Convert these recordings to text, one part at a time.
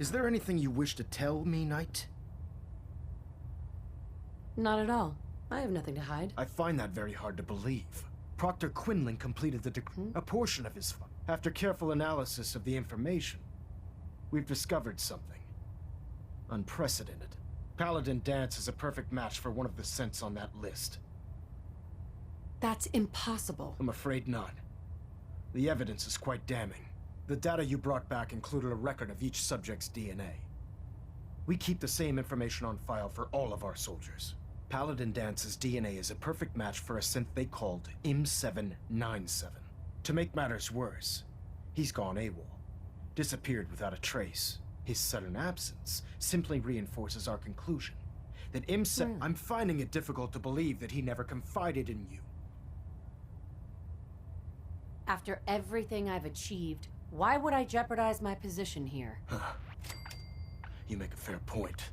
Is there anything you wish to tell me, Knight? Not at all. I have nothing to hide. I find that very hard to believe. Proctor Quinlan completed a portion of his file. After careful analysis of the information, we've discovered something unprecedented. Paladin Danse is a perfect match for one of the scents on that list. That's impossible. I'm afraid not. The evidence is quite damning. The data you brought back included a record of each subject's DNA. We keep the same information on file for all of our soldiers. Paladin Danse's DNA is a perfect match for a synth they called M797. To make matters worse, he's gone AWOL. Disappeared without a trace. His sudden absence simply reinforces our conclusion that M7... I'm finding it difficult to believe that he never confided in you. After everything I've achieved, why would I jeopardize my position here? You make a fair point.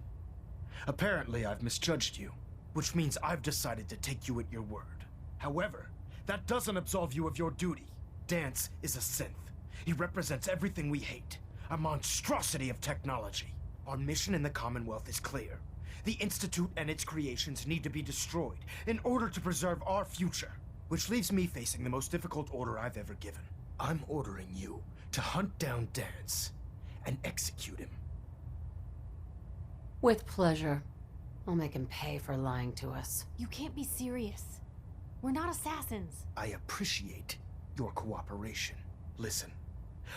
Apparently, I've misjudged you, which means I've decided to take you at your word. However, that doesn't absolve you of your duty. Danse is a synth. He represents everything we hate. A monstrosity of technology. Our mission in the Commonwealth is clear. The Institute and its creations need to be destroyed in order to preserve our future. Which leaves me facing the most difficult order I've ever given. I'm ordering you to hunt down Danse and execute him. With pleasure. I'll make him pay for lying to us. You can't be serious. We're not assassins. I appreciate your cooperation. Listen,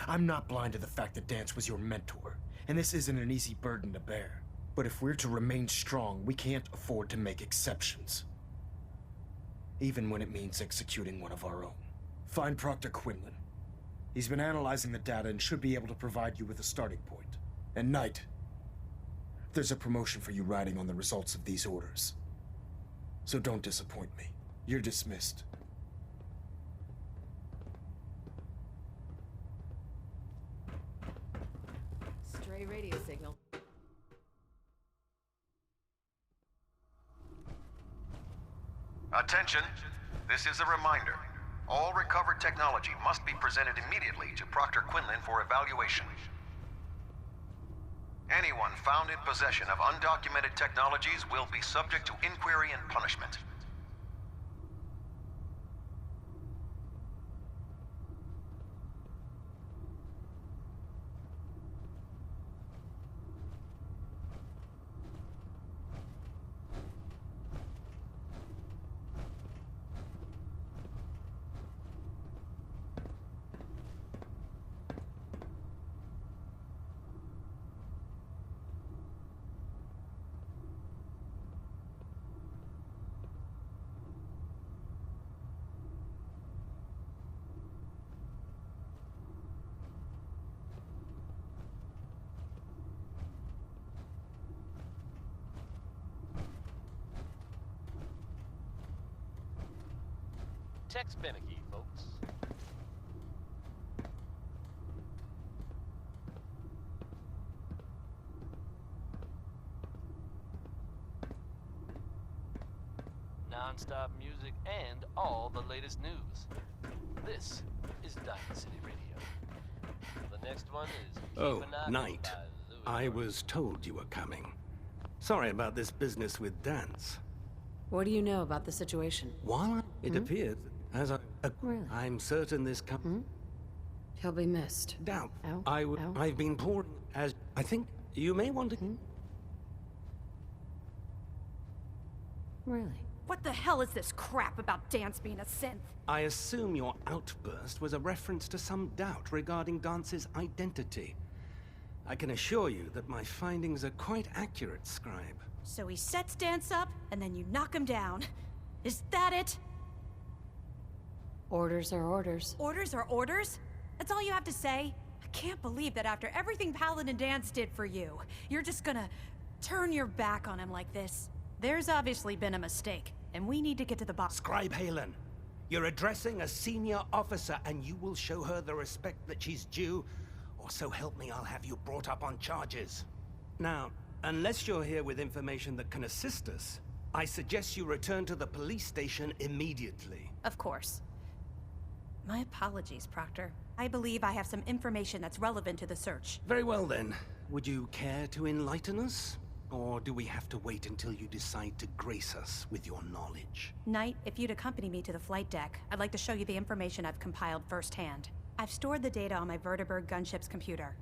I'm not blind to the fact that Danse was your mentor, and this isn't an easy burden to bear. But if we're to remain strong, we can't afford to make exceptions. Even when it means executing one of our own. Find Proctor Quinlan. He's been analyzing the data and should be able to provide you with a starting point. And Knight, there's a promotion for you riding on the results of these orders. So don't disappoint me. You're dismissed. Stray radio signal. Attention! This is a reminder. All recovered technology must be presented immediately to Proctor Quinlan for evaluation. Anyone found in possession of undocumented technologies will be subject to inquiry and punishment. Tex Beneke, folks. Non-stop music and all the latest news. This is Diamond City Radio. The next one is... Oh, Knight. I was told you were coming. Sorry about this business with Danse. What do you know about the situation? While it appears, as Really? I'm certain this He'll be missed. doubt. Ow. Ow. I've been pouring as I think you may want to. Really? What the hell is this crap about Danse being a synth? I assume your outburst was a reference to some doubt regarding Dance's identity. I can assure you that my findings are quite accurate, Scribe. So he sets Danse up, and then you knock him down. Is that it? Orders are orders. Orders are orders? That's all you have to say? I can't believe that after everything Paladin Danse did for you, you're just gonna turn your back on him like this. There's obviously been a mistake, and we need to get to the bottom. Scribe Halen, you're addressing a senior officer, and you will show her the respect that she's due, or so help me, I'll have you brought up on charges. Now, unless you're here with information that can assist us, I suggest you return to the police station immediately. Of course. My apologies, Proctor. I believe I have some information that's relevant to the search. Very well then. Would you care to enlighten us? Or do we have to wait until you decide to grace us with your knowledge? Knight, if you'd accompany me to the flight deck, I'd like to show you the information I've compiled firsthand. I've stored the data on my Vertibird gunship's computer.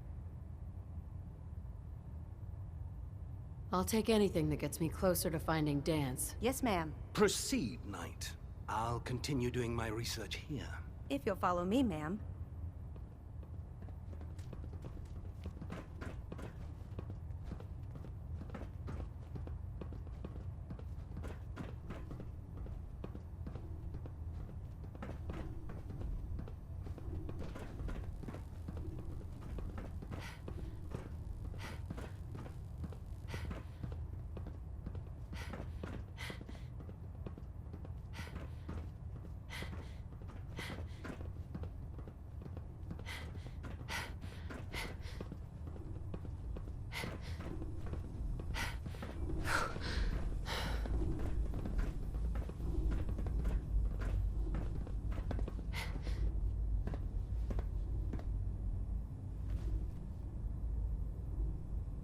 I'll take anything that gets me closer to finding Dance. Yes, ma'am. Proceed, Knight. I'll continue doing my research here. If you'll follow me, ma'am.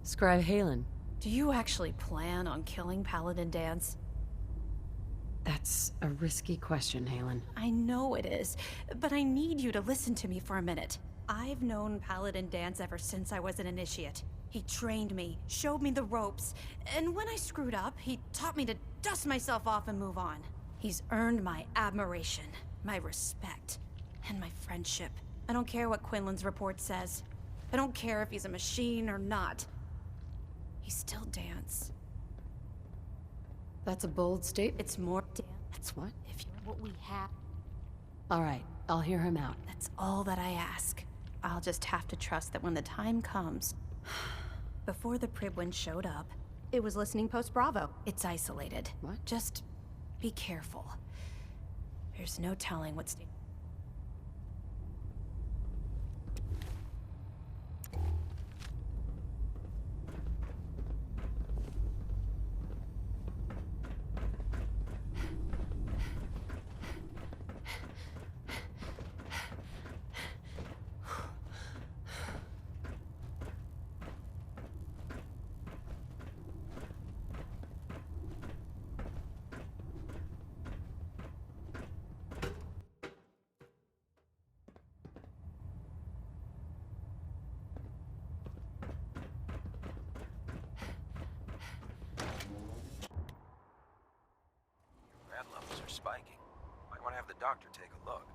Scribe Halen. Do you actually plan on killing Paladin Dance? That's a risky question, Halen. I know it is, but I need you to listen to me for a minute. I've known Paladin Dance ever since I was an initiate. He trained me, showed me the ropes, and when I screwed up, he taught me to dust myself off and move on. He's earned my admiration, my respect, and my friendship. I don't care what Quinlan's report says. I don't care if he's a machine or not. He's still Dance. That's a bold statement. It's more Dance. That's what? If you're what we have, All right, I'll hear him out. that's all that I ask. I'll just have to trust that when the time comes... Before the Pribwin showed up, it was listening post Bravo. It's isolated. What? Just be careful. There's no telling what's... Rad levels are spiking. Might want to have the doctor take a look.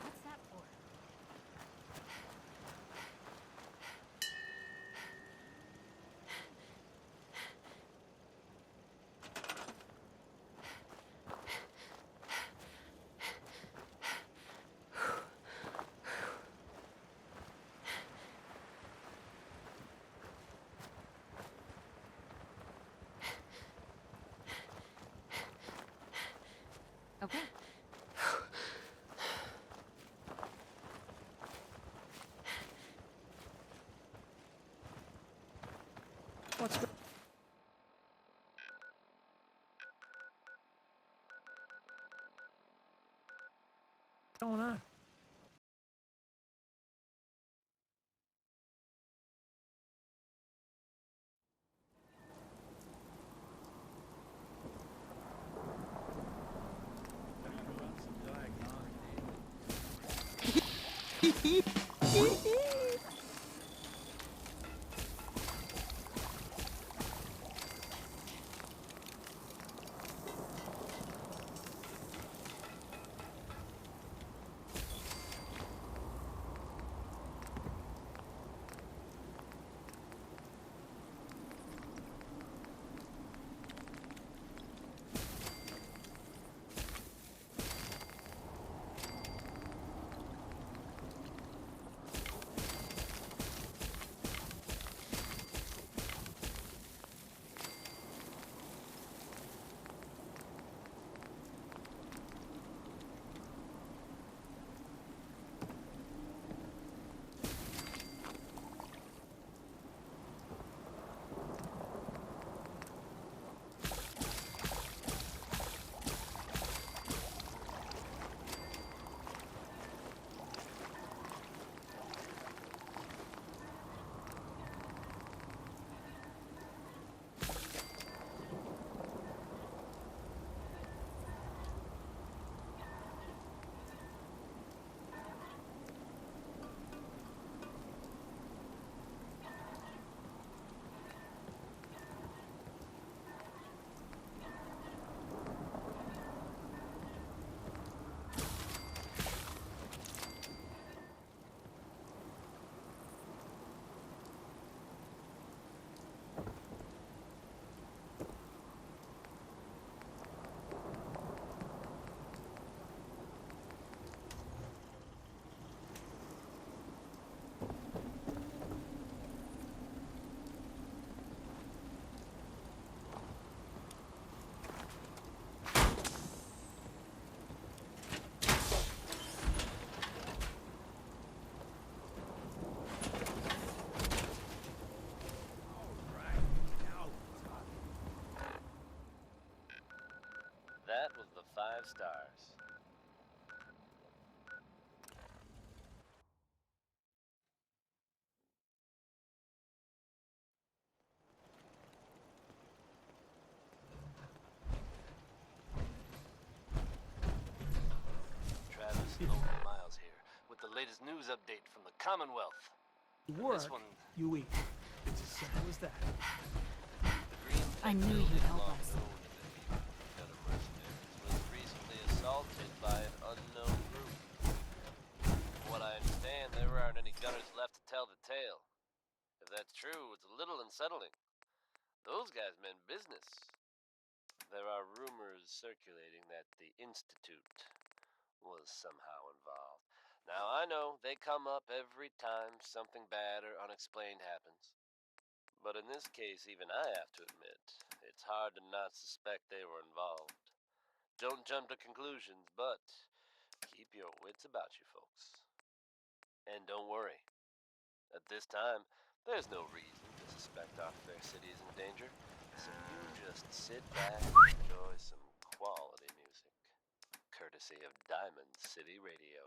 What's that for? Okay. What's going on? latest news update from the Commonwealth. Work, This one, you eat. It's as simple as that. the Green I knew Tech you'd building help long us. known to the gutter mercenaries was recently assaulted by an unknown group. From what I understand, there aren't any gunners left to tell the tale. If that's true, it's a little unsettling. Those guys meant business. There are rumors circulating that the Institute was somehow involved. Now, I know they come up every time something bad or unexplained happens. But in this case, even I have to admit, it's hard to not suspect they were involved. Don't jump to conclusions, but keep your wits about you, folks. And don't worry. At this time, there's no reason to suspect our fair city is in danger. So you just sit back and enjoy some quality music, courtesy of Diamond City Radio.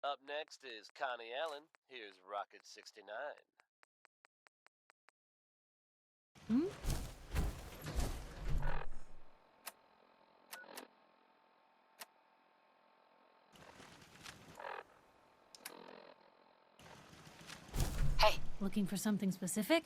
Up next is Connie Allen. Here's Rocket 69. Hey, looking for something specific?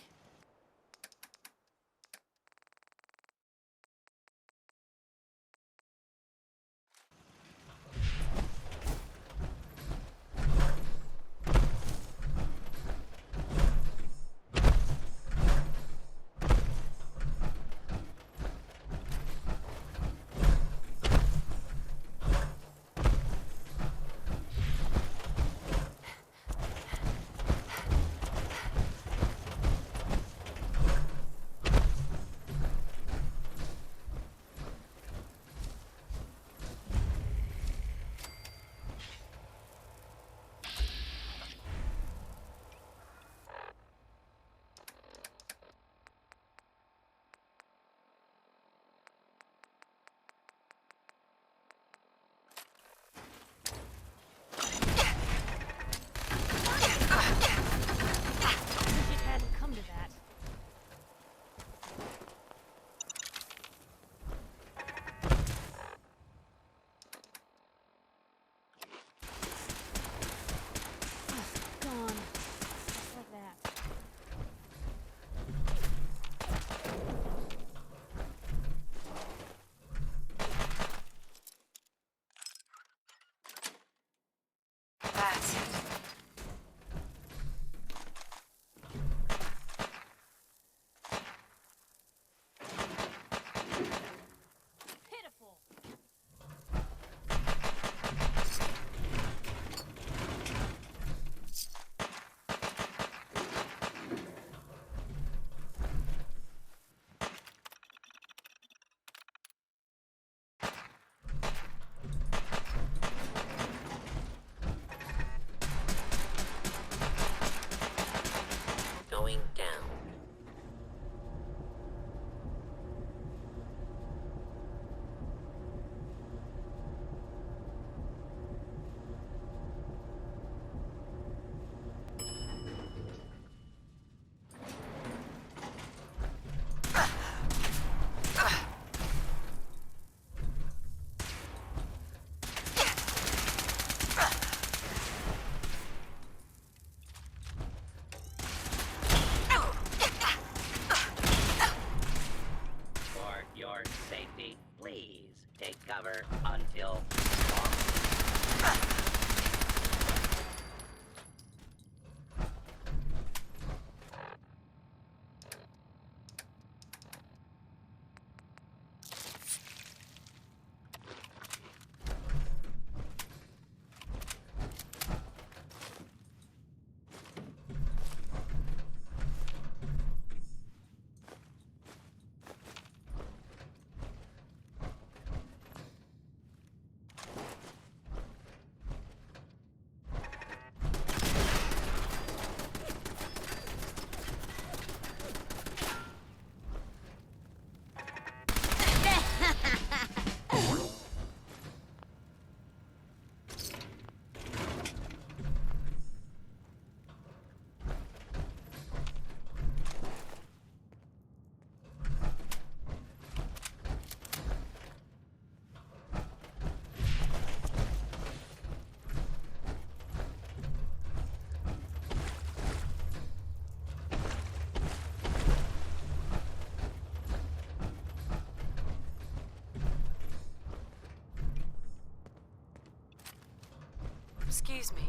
Excuse me.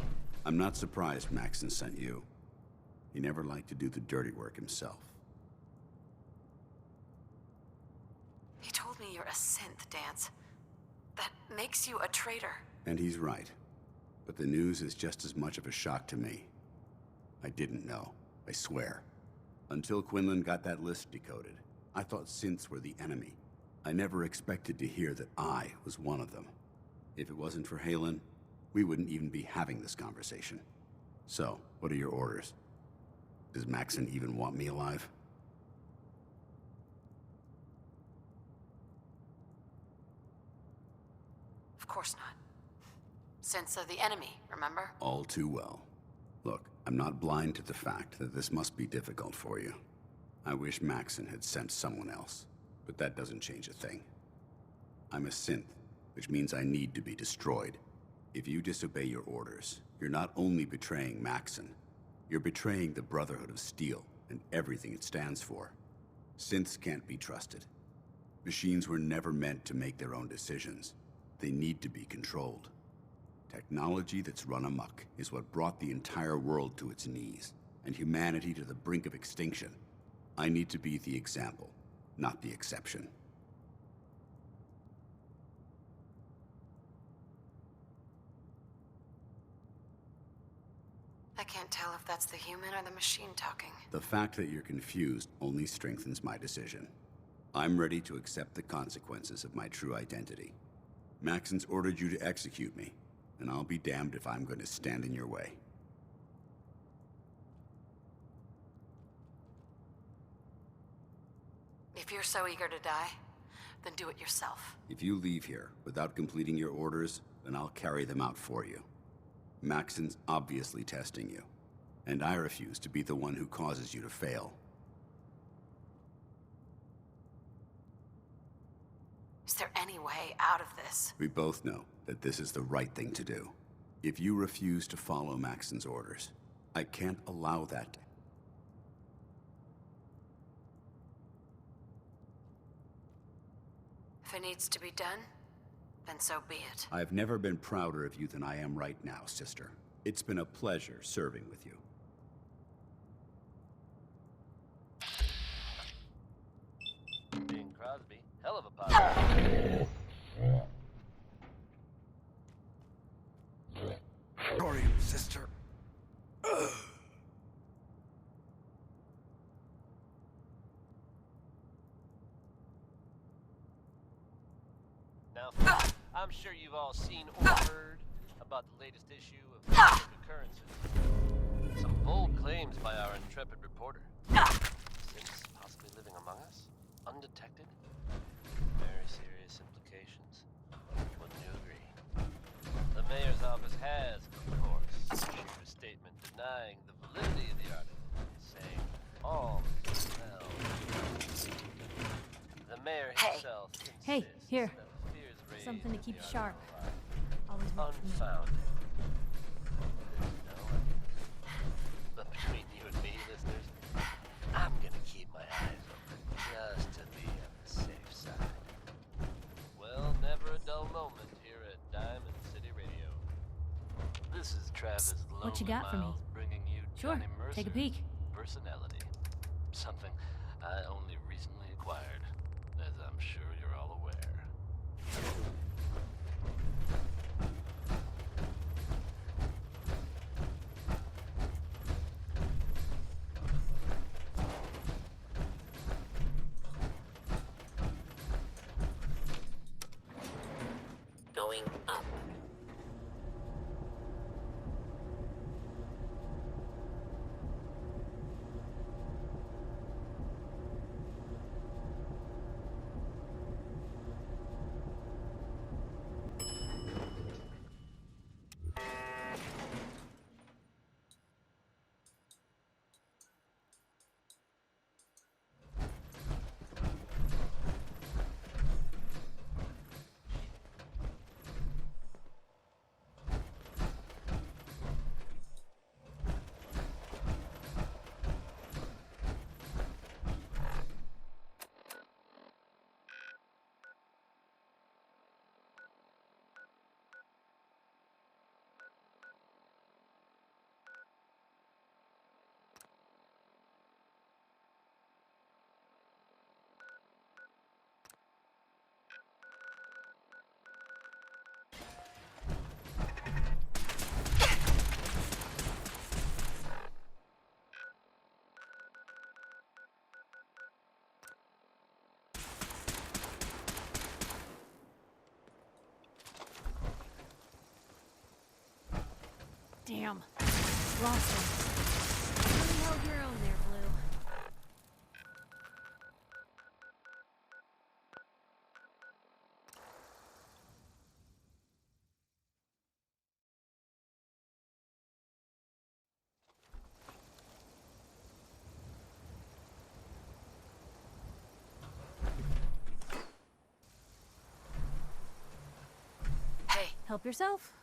I'm not surprised Maxon sent you. He never liked to do the dirty work himself. He told me you're a synth, Dance. That makes you a traitor. And he's right. But the news is just as much of a shock to me. I didn't know, I swear. Until Quinlan got that list decoded, I thought synths were the enemy. I never expected to hear that I was one of them. If it wasn't for Haylen, we wouldn't even be having this conversation. So, what are your orders? Does Maxon even want me alive? Of course not. Synths are the enemy, remember? All too well. Look, I'm not blind to the fact that this must be difficult for you. I wish Maxon had sent someone else, but that doesn't change a thing. I'm a synth, which means I need to be destroyed. If you disobey your orders, you're not only betraying Maxon, you're betraying the Brotherhood of Steel and everything it stands for. Synths can't be trusted. Machines were never meant to make their own decisions. They need to be controlled. Technology that's run amok is what brought the entire world to its knees, and humanity to the brink of extinction. I need to be the example, not the exception. I can't tell if that's the human or the machine talking. The fact that you're confused only strengthens my decision. I'm ready to accept the consequences of my true identity. Maxon's ordered you to execute me, and I'll be damned if I'm going to stand in your way. If you're so eager to die, then do it yourself. If you leave here without completing your orders, then I'll carry them out for you. Maxon's obviously testing you, and I refuse to be the one who causes you to fail. Is there any way out of this? We both know that this is the right thing to do. If you refuse to follow Maxon's orders, I can't allow that. If it needs to be done, then so be it. I've never been prouder of you than I am right now, sister. It's been a pleasure serving with you. Bing Crosby, hell of a podcast. Thorium, sister. Now, I'm sure you've all seen or heard about the latest issue of Cosmic Occurrences. Some bold claims by our intrepid reporter. Since possibly living among us, undetected. Very serious implications. Wouldn't you agree? The mayor's office has, of course, issued a statement denying the validity of the article, saying all is well. The mayor himself Hey, insists here. that fears raised Something to in keep the you sharp. article Always are works for me. unfounded. But between you and me, listeners, I'm gonna keep my eyes open just to be on the safe side. Well, never a dull moment here at Diamond City Radio. This is Travis What you got for me? Miles bringing you Sure, Johnny Mercer's take a peek. personality. Something I only recently acquired, as I'm sure you're all aware. Going up. Damn. Lost him. Really held your own there, Blue. Hey, Help yourself.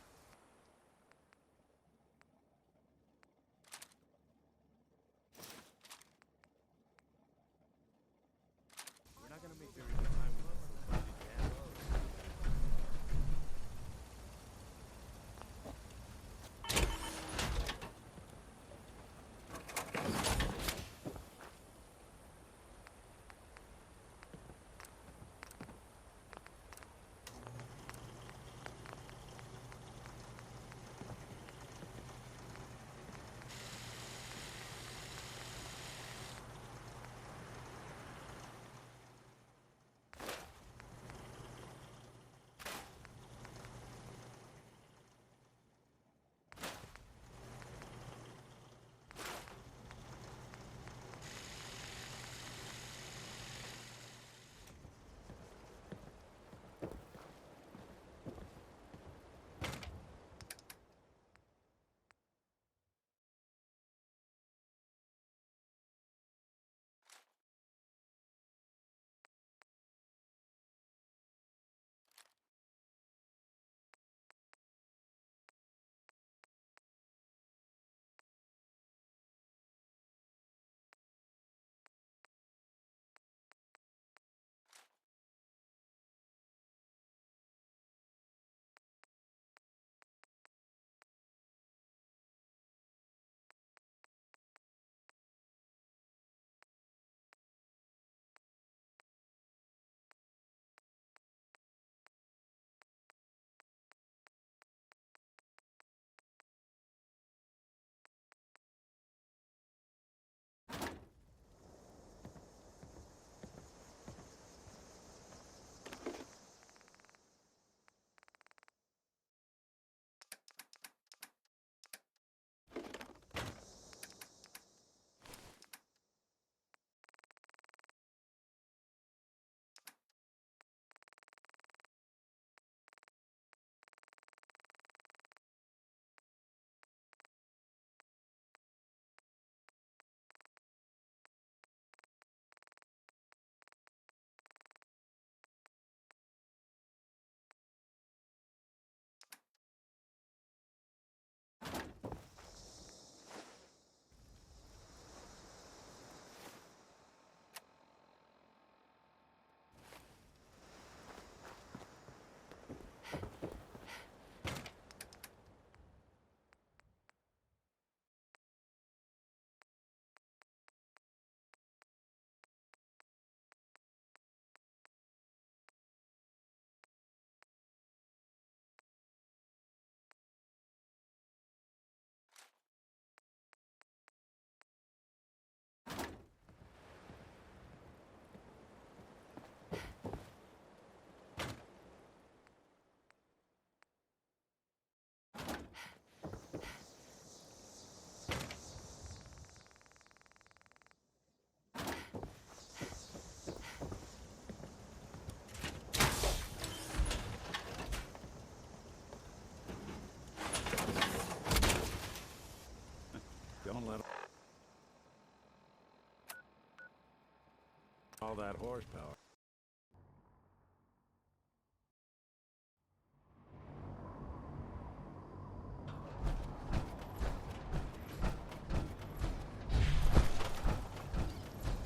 All that horsepower.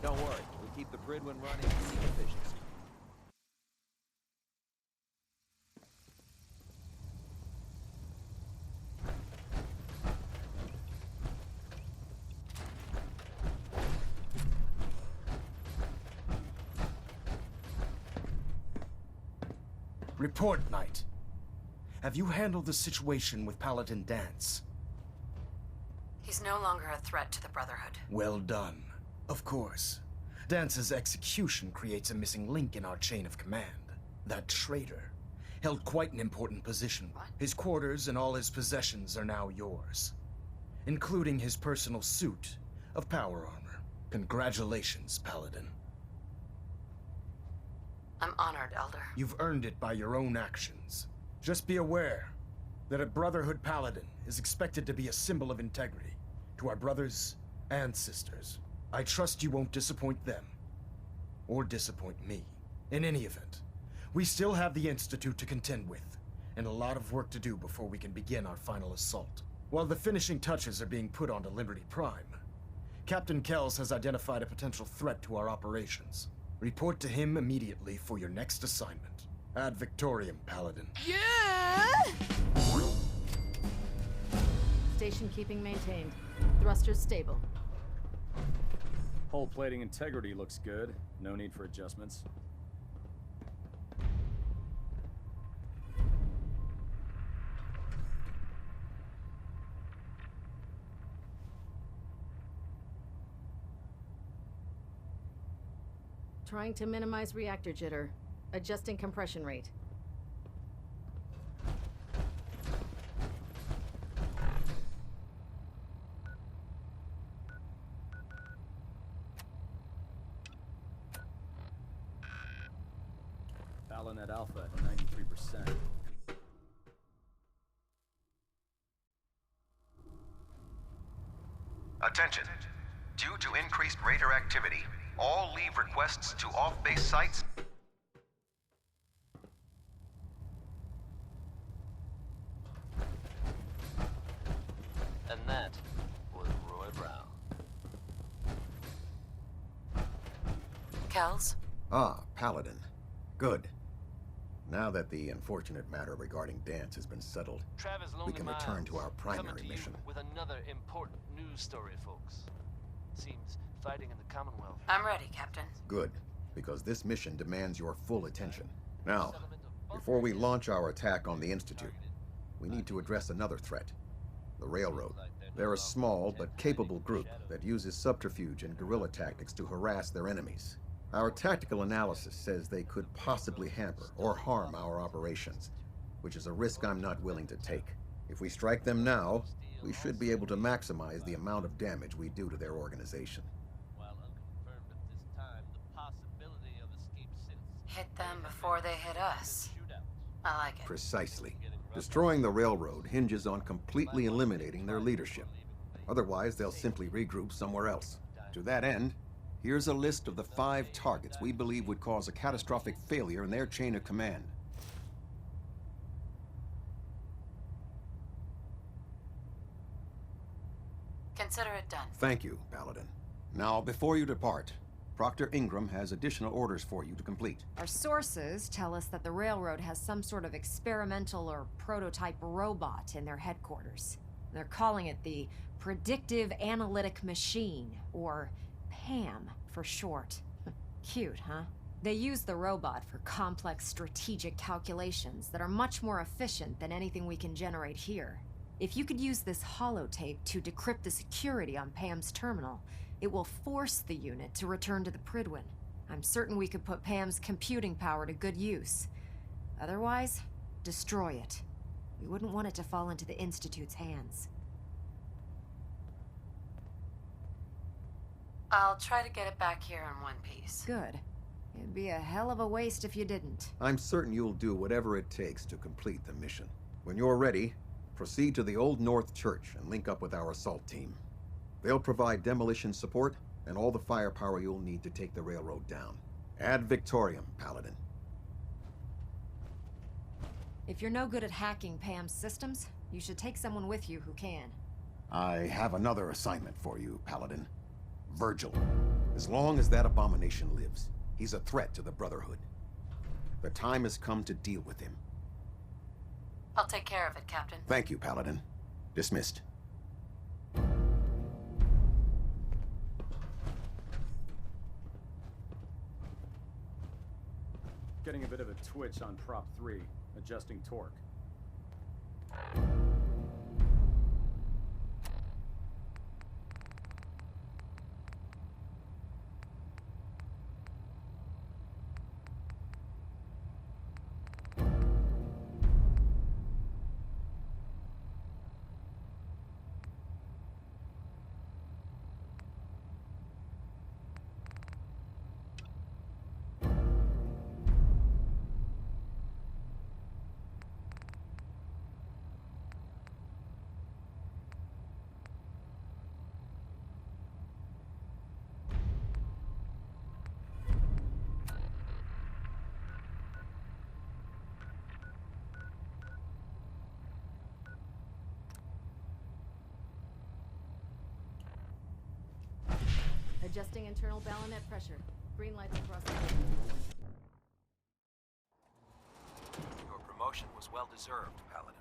Don't worry, we keep the Bridwin running to seek efficiency. Report, Knight. Have you handled the situation with Paladin Danse? he's no longer a threat to the Brotherhood. Well done. Of course. Dance's execution creates a missing link in our chain of command. That traitor held quite an important position. What? His quarters and all his possessions are now yours. including his personal suit of power armor. Congratulations, Paladin. I'm honored, Elder. You've earned it by your own actions. Just be aware that a Brotherhood Paladin is expected to be a symbol of integrity to our brothers and sisters. I trust you won't disappoint them, or disappoint me. In any event, we still have the Institute to contend with, and a lot of work to do before we can begin our final assault. While the finishing touches are being put onto Liberty Prime, Captain Kells has identified a potential threat to our operations. Report to him immediately for your next assignment. Ad Victoriam, Paladin. Station keeping maintained. Thrusters stable. Hull plating integrity looks good. No need for adjustments. Trying to minimize reactor jitter. Adjusting compression rate. Balanet Alpha at 93%. Attention. Due to increased raider activity, all leave requests to off-base sites. And that was Roy Brown. Kells? Ah, Paladin. Good. Now that the unfortunate matter regarding Dance has been settled, Travis we Lonely can Miles, return to our coming primary to you mission. with another important news story, folks. Seems fighting in the Commonwealth. I'm ready, Captain. Good, because this mission demands your full attention. Now, before we launch our attack on the Institute, we need to address another threat. The Railroad. They're a small but capable group that uses subterfuge and guerrilla tactics to harass their enemies. Our tactical analysis says they could possibly hamper or harm our operations, which is a risk I'm not willing to take. If we strike them now, we should be able to maximize the amount of damage we do to their organization. While unconfirmed at this time, the possibility of escape since Hit them before they hit us. I like it. Precisely. Destroying the railroad hinges on completely eliminating their leadership. Otherwise, they'll simply regroup somewhere else. To that end, here's a list of the 5 targets we believe would cause a catastrophic failure in their chain of command. Consider it done. Thank you, Paladin. Now, before you depart, Proctor Ingram has additional orders for you to complete. Our sources tell us that the Railroad has some sort of experimental or prototype robot in their headquarters. They're calling it the Predictive Analytic Machine, or PAM for short. Cute, huh? They use the robot for complex strategic calculations that are much more efficient than anything we can generate here. If you could use this holotape to decrypt the security on Pam's terminal, it will force the unit to return to the Prydwen. I'm certain we could put Pam's computing power to good use. Otherwise, destroy it. We wouldn't want it to fall into the Institute's hands. I'll try to get it back here in one piece. Good. It'd be a hell of a waste if you didn't. I'm certain you'll do whatever it takes to complete the mission. When you're ready, proceed to the Old North Church and link up with our assault team. They'll provide demolition support and all the firepower you'll need to take the railroad down. Ad Victoriam, Paladin. If you're no good at hacking Pam's systems, you should take someone with you who can. I have another assignment for you, Paladin. Virgil. As long as that abomination lives, he's a threat to the Brotherhood. The time has come to deal with him. I'll take care of it, Captain. Thank you, Paladin. Dismissed. Getting a bit of a twitch on Prop 3, adjusting torque. Adjusting internal bayonet pressure. Green lights across the board. Your promotion was well deserved, Paladin.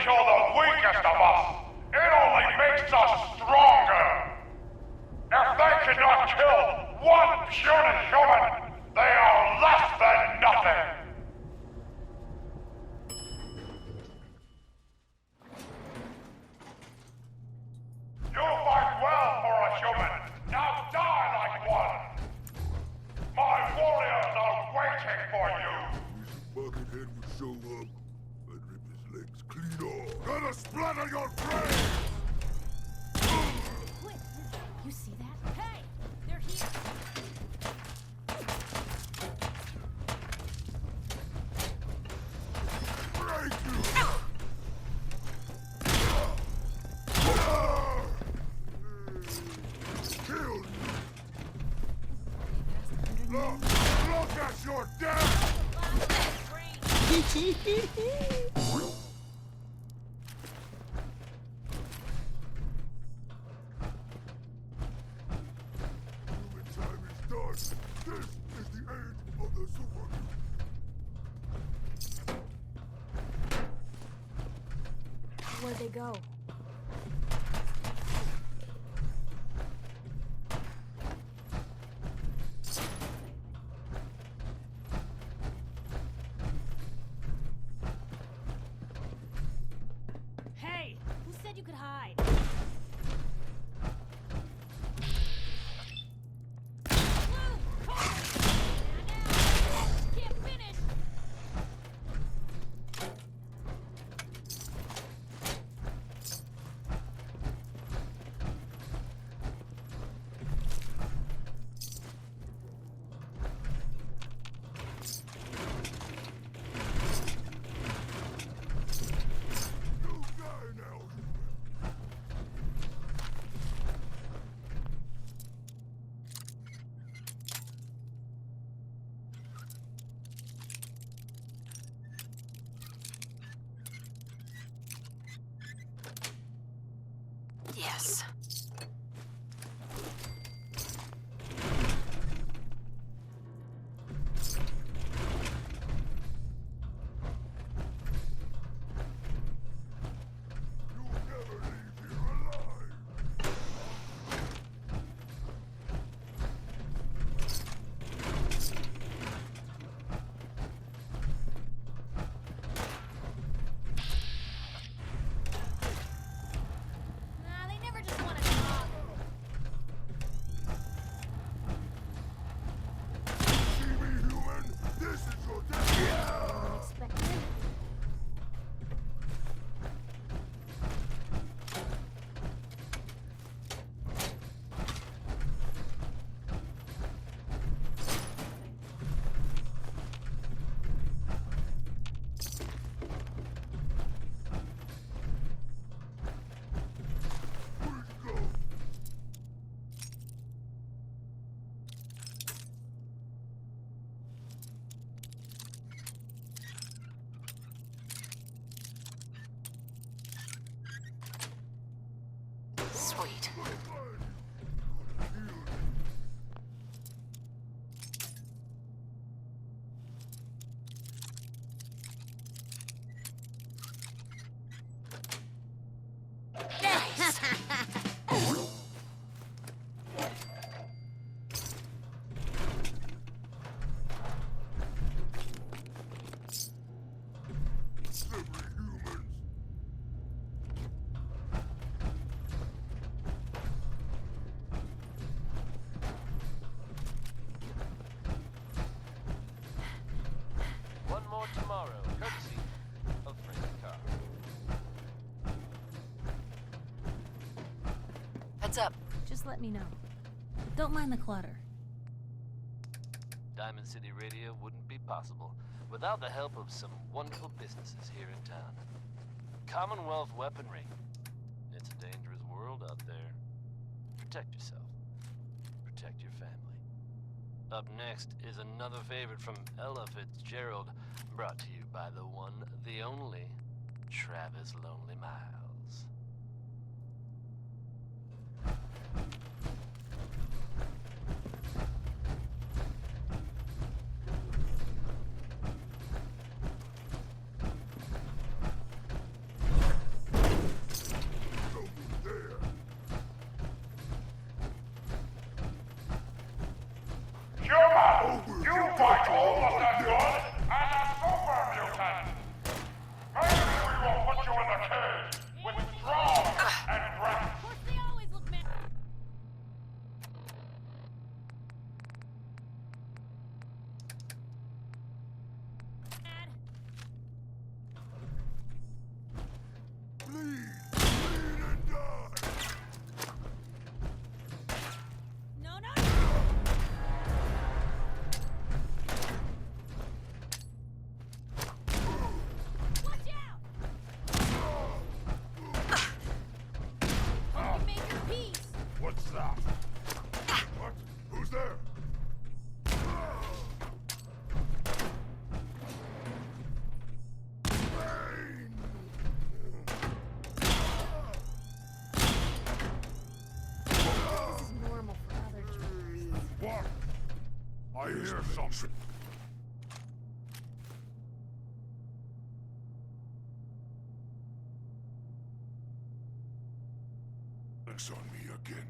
You're the weakest of us. It only makes us stronger. If they cannot kill one puny human, they are less than nothing. You fight well for a human. Now die like one. My warriors are waiting for you. Buckethead would show up. I'd rip his legs clean off. Gonna splatter your brain! Quick! You see that? Hey! They're here! Break you! Kill you! Look at your death! Human time is done. This is the end of the super. Where'd they go? Hey! Who said you could hide? Can't finish! You die now, Yes. you'll never leave here alive. Nah, they never just want complete. One more tomorrow, courtesy of Frank Carr. Heads up. Just let me know. Don't mind the clutter. Diamond City Radio wouldn't be possible without the help of some wonderful businesses here in town. Commonwealth Weaponry. It's a dangerous world out there. Protect yourself. Protect your family. Up next is another favorite from Ella Fitzgerald, brought to you by the one, the only, Travis Lonely Miles. Human, you fight almost as good as a super mutant. Maybe we will put you in the cage with strong and rats. Of course, they always look mad. No, no, no! Watch out! You made your peace. What's that? What? Who's there? This is normal for other drones. What? I hear something. It's on me again.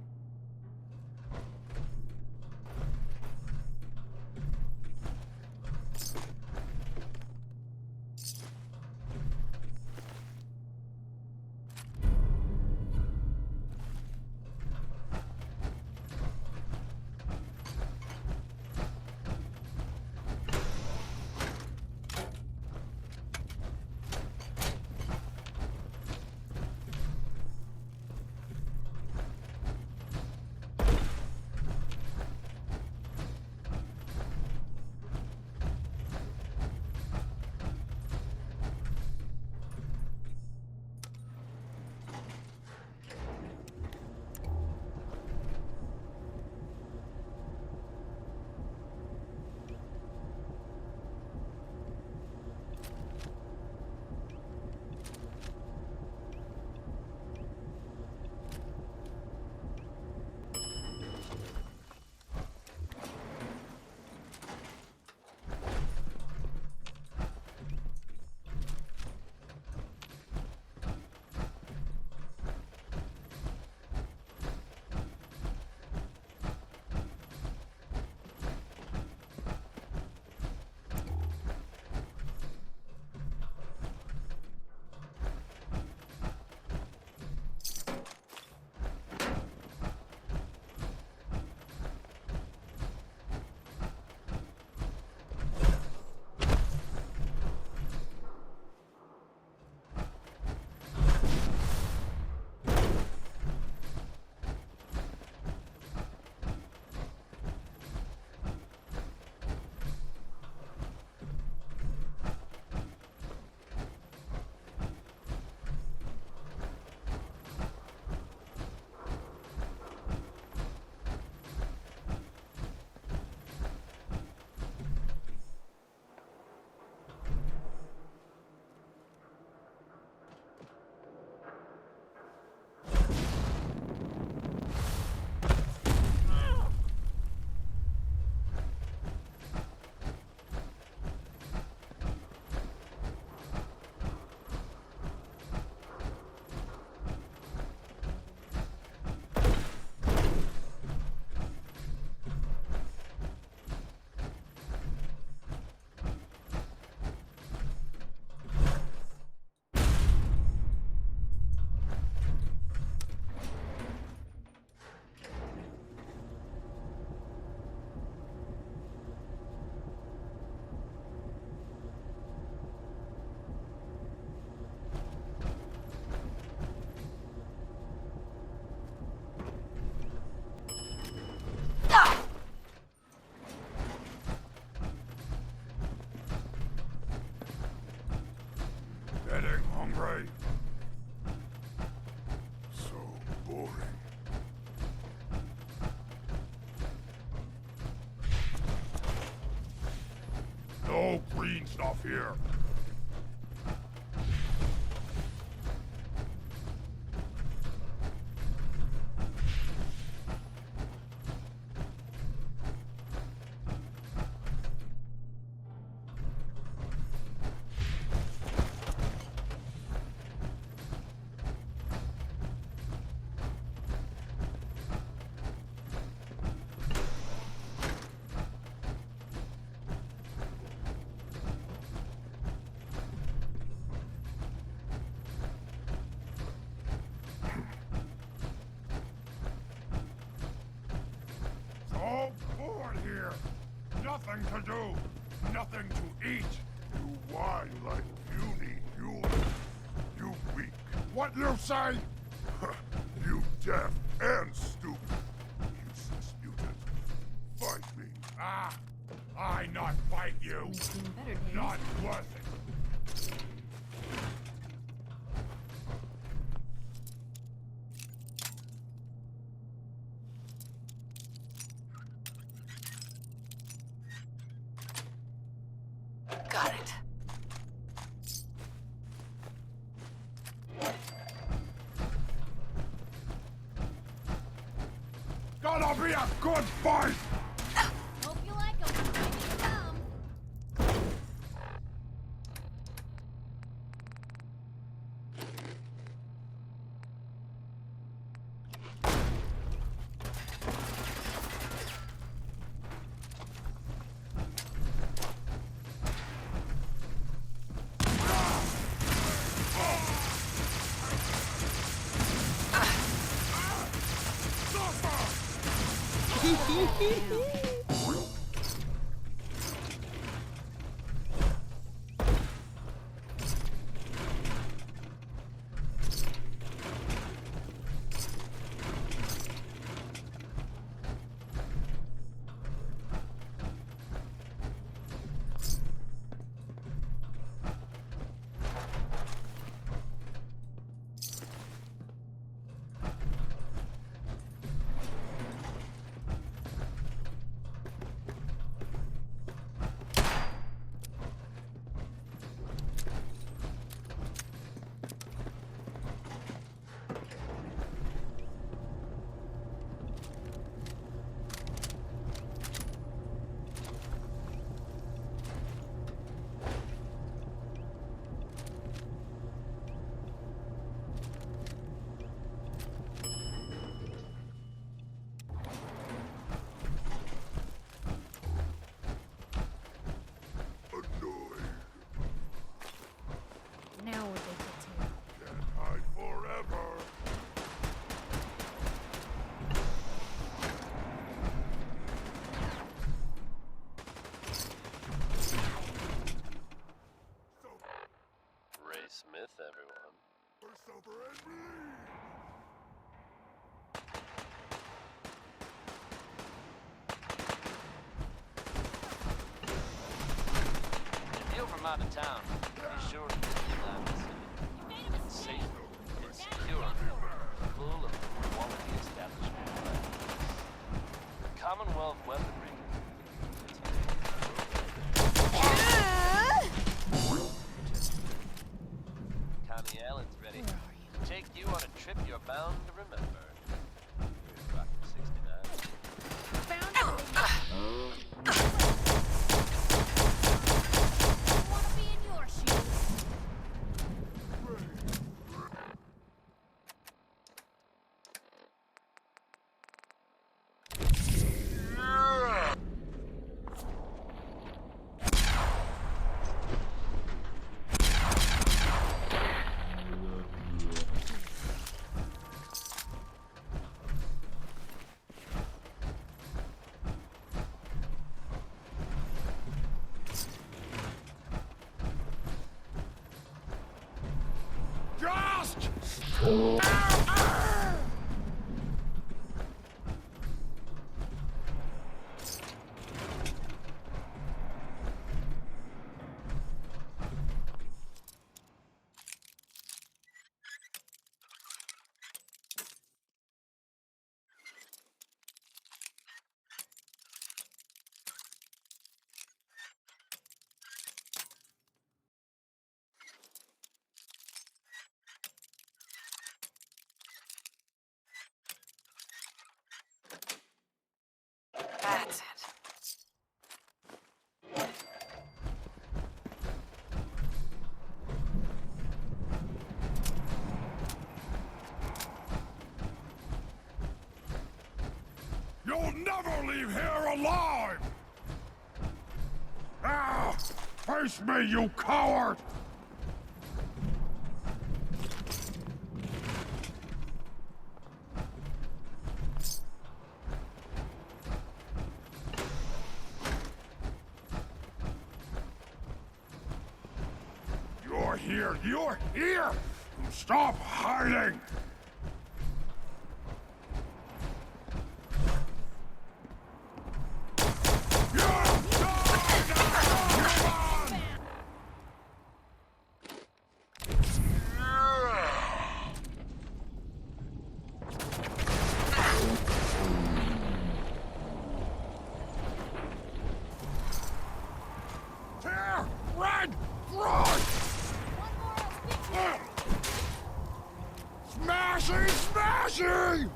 green stuff here. So bored here. Nothing to do. Nothing to eat. You whine like you need fuel. You weak. What you say? You deaf and stupid. Useless mutant. Fight me. Ah! I not fight you. Not worth it. Got it. Gonna be a good fight! Hope you like them. Now what they get to. Can't hide forever. Ray Smith, everyone. For supper and bleed. If you're from out of town, be sure to visit Atlantic City. It's safe, it's secure, full of quality establishment. Commonwealth weaponry. Connie Allen's ready to take you on a trip you're bound to remember. We're rocking 69. Want to be in your shoes? Just! That's it. You'll never leave here alive! Ah! Face me, you coward! You're here! You're here! Stop hiding! Here! Red! Run! Smashy! Smashy!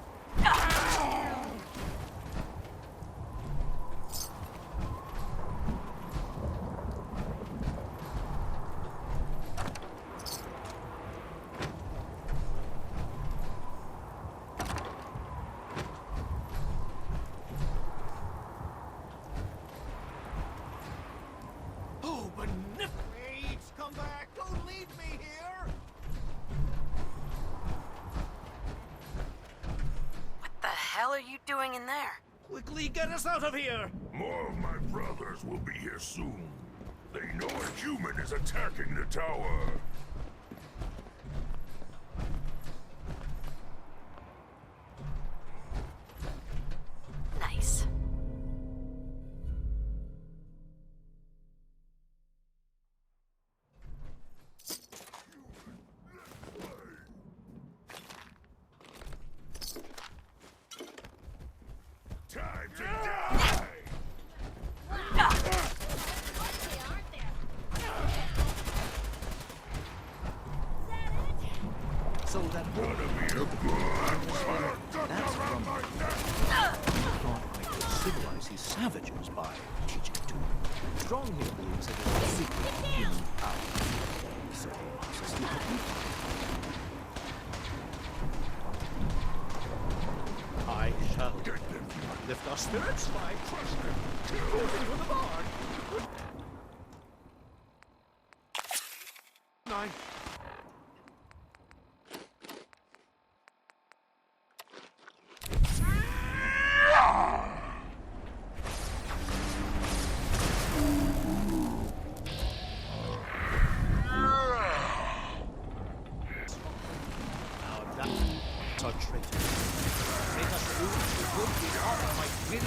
Oh, magnificent! Come back! Don't leave me here! What the hell are you doing in there? Quickly get us out of here! More of my brothers will be here soon. They know a human is attacking the tower. Nice. Time to die! So that Gonna be a good fire. That's from my thought I could civilize these savages by teaching it to them. Strong here believes it is a secret of human power. So he wants us to technique. I shall Get them. lift our spirits by crushing them. Moving with the bard. Nine. Now that's our traitor. Make us lose the good we are, might win,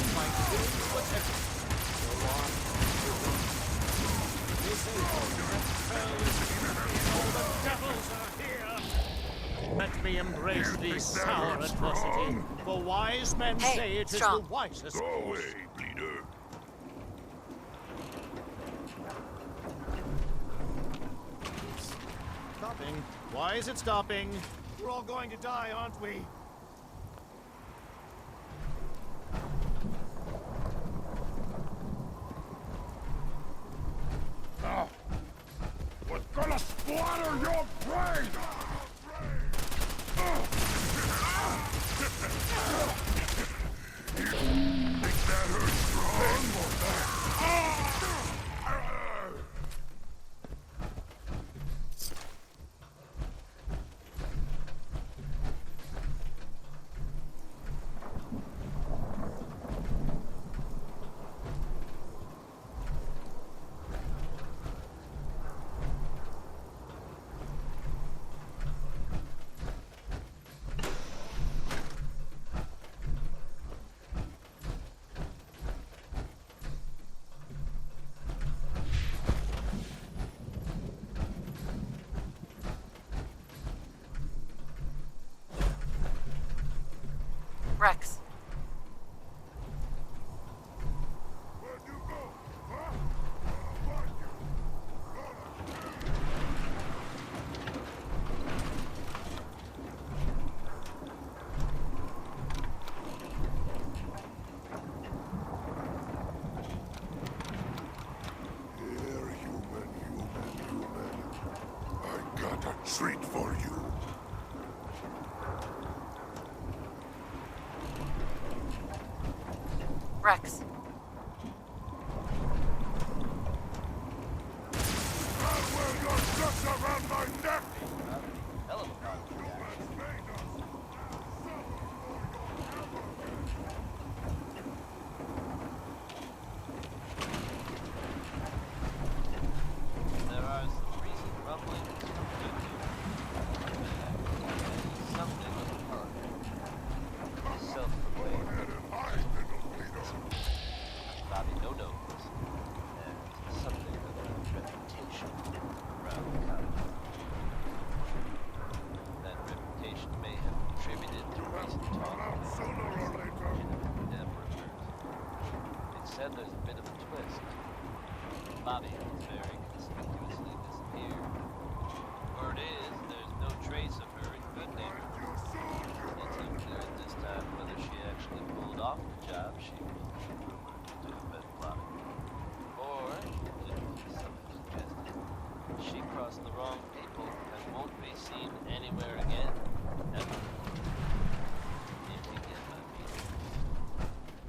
whatever. Go on. This is all the devils are here. Let me embrace the sour adversity. For wise men Hey, say it is Strong. the wisest Go course. away, bleeder. Stopping. Why is it stopping? We're all going to die, aren't we? Now, we're gonna splatter your brain! Think that hurt strong? Rex. Where'd you go? Huh? Find you. treat for you. Rex. I'll wear your guts around my neck! Hell of a contract. There are some recent rumblings from something of a hurricane. Self-proclaimed. Bobby no-nos. And something of a reputation around the county. That reputation may have contributed to recent talk of legitimate rumors. It said there's a bit of a twist. Bobby has very conspicuously disappeared. Word is, there's no trace of her in good neighborhood. It's unclear at this time whether she actually pulled off the job she was rumored to have been plotting. Or, as some have suggested, she crossed the wrong people and won't be seen anywhere again, ever. If you get my meaning.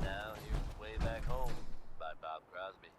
Now, here's Way Back Home by Bob Crosby.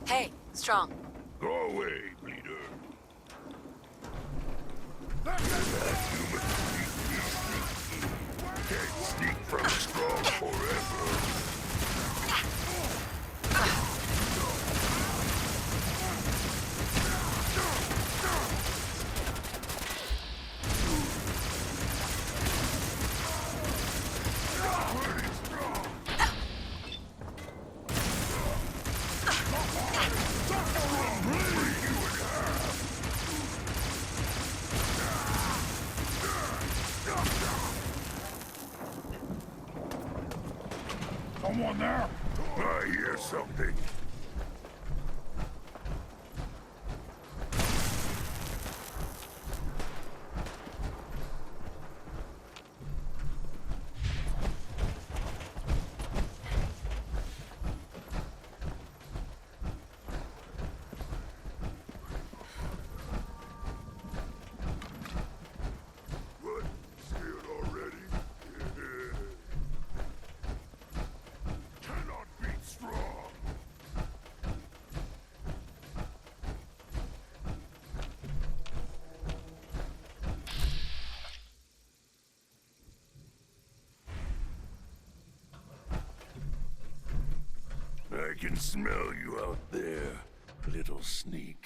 Hey, Strong. Go away, bleeder. Can't sneak from Strong forever. Someone there? I hear something. What? Scared already? Cannot beat Strong. I can smell you out there, little sneak.